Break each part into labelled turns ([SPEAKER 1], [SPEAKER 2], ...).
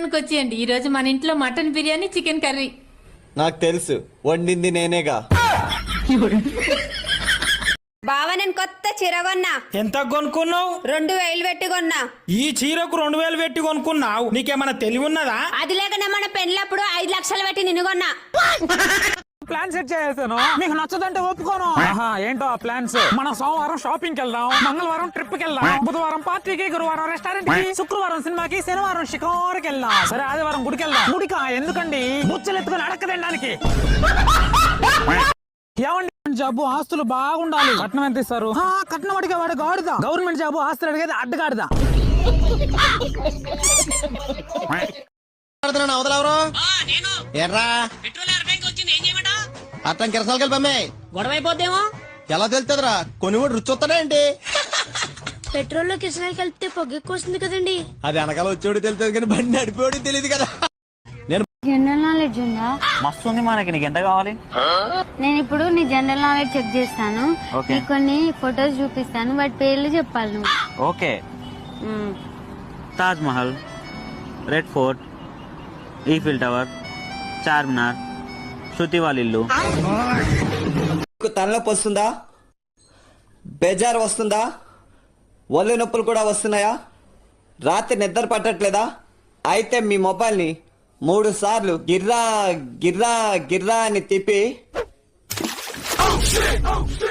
[SPEAKER 1] భోజనానికి వచ్చేయండి. ఈ రోజు మన ఇంట్లో మటన్ బిర్యానీ, చికెన్ కర్రీ.
[SPEAKER 2] నాకు తెలుసు, వండింది నేనేగా.
[SPEAKER 3] బావ నేను కొత్త చీర కొన్నా.
[SPEAKER 4] ఎంత కొనుక్కున్నావు?
[SPEAKER 3] 2000 పెట్టి కొన్నా.
[SPEAKER 4] ఈ చీరకు 2000 పెట్టి కొనుక్కున్నావు? నీకేమైనా తెలివి ఉన్నదా?
[SPEAKER 3] అది లేకనే మన పెళ్ళప్పుడు 5 లక్షలు పెట్టి నిన్ను కొన్నా.
[SPEAKER 5] ప్లాన్ సెట్ చేసాను, మీకు నచ్చదంటే ఒప్పుకోను. ఏంటో ఆ ప్లాన్స్? మనం సోమవారం షాపింగ్ వెళ్దాం, మంగళవారం ట్రిప్ కి వెళ్దాం, బుధవారం పార్టీకి, గురువారం రెస్టారెంట్ కి, శుక్రవారం సినిమాకి, శనివారం షికారుకి వెళ్దాం. సరే ఆదివారం గుడికి వెళ్దాం. గుడికా ఎందుకండి? బుచ్చలు ఎత్తుకుని అడక్క తినడానికి. ఏమండి, జాబు ఆస్తులు బాగుండాలి. కట్నం ఎంత ఇస్తారు? కట్నం అడిగే వాడు గాడిద. గవర్నమెంట్ జాబు ఆస్తులు అడిగేది అడ్డగాడిద.
[SPEAKER 2] అట్లా కిరసాలు కలిపమ్మే
[SPEAKER 3] గొడవ అయిపోద్దేమో.
[SPEAKER 2] ఎలా తెలుతుందిరా? కొనివాడు రుచి వస్తాడా ఏంటి?
[SPEAKER 3] పెట్రోల్ లో కిసనాలు కలిపితే పొగ ఎక్కువ వస్తుంది కదండి.
[SPEAKER 2] అది వెనకాల వచ్చేవాడు తెలుస్తుంది కానీ బండి నడిపేవాడు తెలియదు కదా.
[SPEAKER 6] జనరల్ నాలెడ్జ్ ఉందా?
[SPEAKER 7] మస్తు ఉంది మనకి. నీకు ఎంత కావాలి?
[SPEAKER 6] నేను ఇప్పుడు నీ జనరల్ నాలెడ్జ్ చెక్ చేస్తాను. నీకు కొన్ని ఫొటోస్ చూపిస్తాను, వాటి పేర్లు చెప్పాలి నువ్వు.
[SPEAKER 7] Okay. Taj Mahal, Red Fort, Eiffel Tower, Charminar, Shruti వాళ్ళ ఇల్లు.
[SPEAKER 2] తలనొప్పి వస్తుందా? బేజారు వస్తుందా? ఒళ్ళు నొప్పులు కూడా వస్తున్నాయా? రాత్రి నిద్ర పట్టట్లేదా? అయితే మీ మొబైల్ని 3 సార్లు గిర్రా గిర్రా గిర్రా అని తిప్పి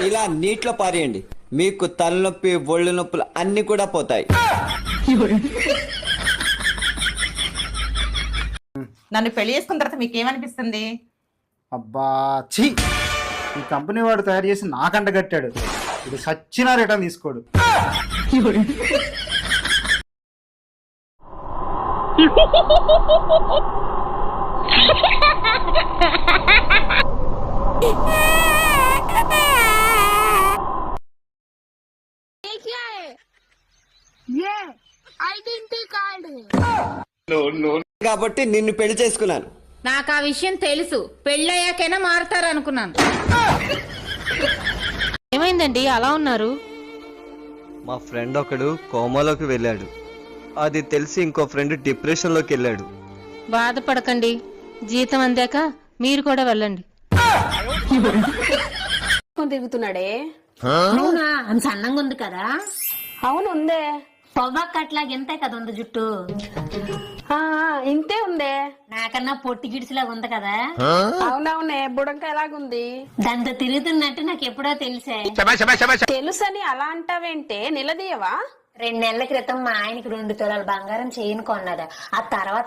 [SPEAKER 2] ఇలా నీటిలో పారేయండి. మీకు తలనొప్పి, ఒళ్ళు నొప్పులు అన్ని కూడా పోతాయి.
[SPEAKER 8] నన్ను పెళ్లి చేసుకున్న తర్వాత మీకేమనిపిస్తుంది?
[SPEAKER 9] అబ్బా ఛీ, ఈ కంపెనీ వాడు తయారు చేసి నాకంట కట్టాడు. ఇది సచ్చినా రిటర్న్ తీసుకోడు.
[SPEAKER 2] కాబట్టి నిన్ను పెళ్లి చేసుకున్నాను.
[SPEAKER 1] నాకు ఆ విషయం తెలుసు. పెళ్ళయ్యాకైనా మారుతారు అనుకున్నాను. ఏమైందండి అలా ఉన్నారు?
[SPEAKER 2] మా ఫ్రెండ్ ఒకడు కోమాలోకి వెళ్ళాడు. అది తెలిసి ఇంకో ఫ్రెండ్ డిప్రెషన్ లోకి వెళ్ళాడు.
[SPEAKER 1] బాధపడకండి, జీతం అందాక మీరు కూడా వెళ్ళండి.
[SPEAKER 3] తిరుగుతున్నాడే.
[SPEAKER 6] అవునా? అంత సన్నంగా ఉంది కదా?
[SPEAKER 3] అవును ఉందే.
[SPEAKER 6] పొగాకు అట్లాగా ఇంతే కదా ఉంది జుట్టు.
[SPEAKER 3] ఇంతే ఉందే.
[SPEAKER 6] నాకన్నా పొట్టి గిడిసిలాగా ఉంది కదా?
[SPEAKER 3] అవునవునే, బుడంక ఎలాగుంది?
[SPEAKER 6] దాంతో తిరుగుతున్నట్టు నాకు ఎప్పుడో తెలిసే.
[SPEAKER 3] తెలుసని అలా అంటావేంటే? నిలదీయవా?
[SPEAKER 6] 2 నెలల క్రితం మా ఆయనకి 2 తులాల బంగారం చేయను కొన్నదా. ఆ తర్వాత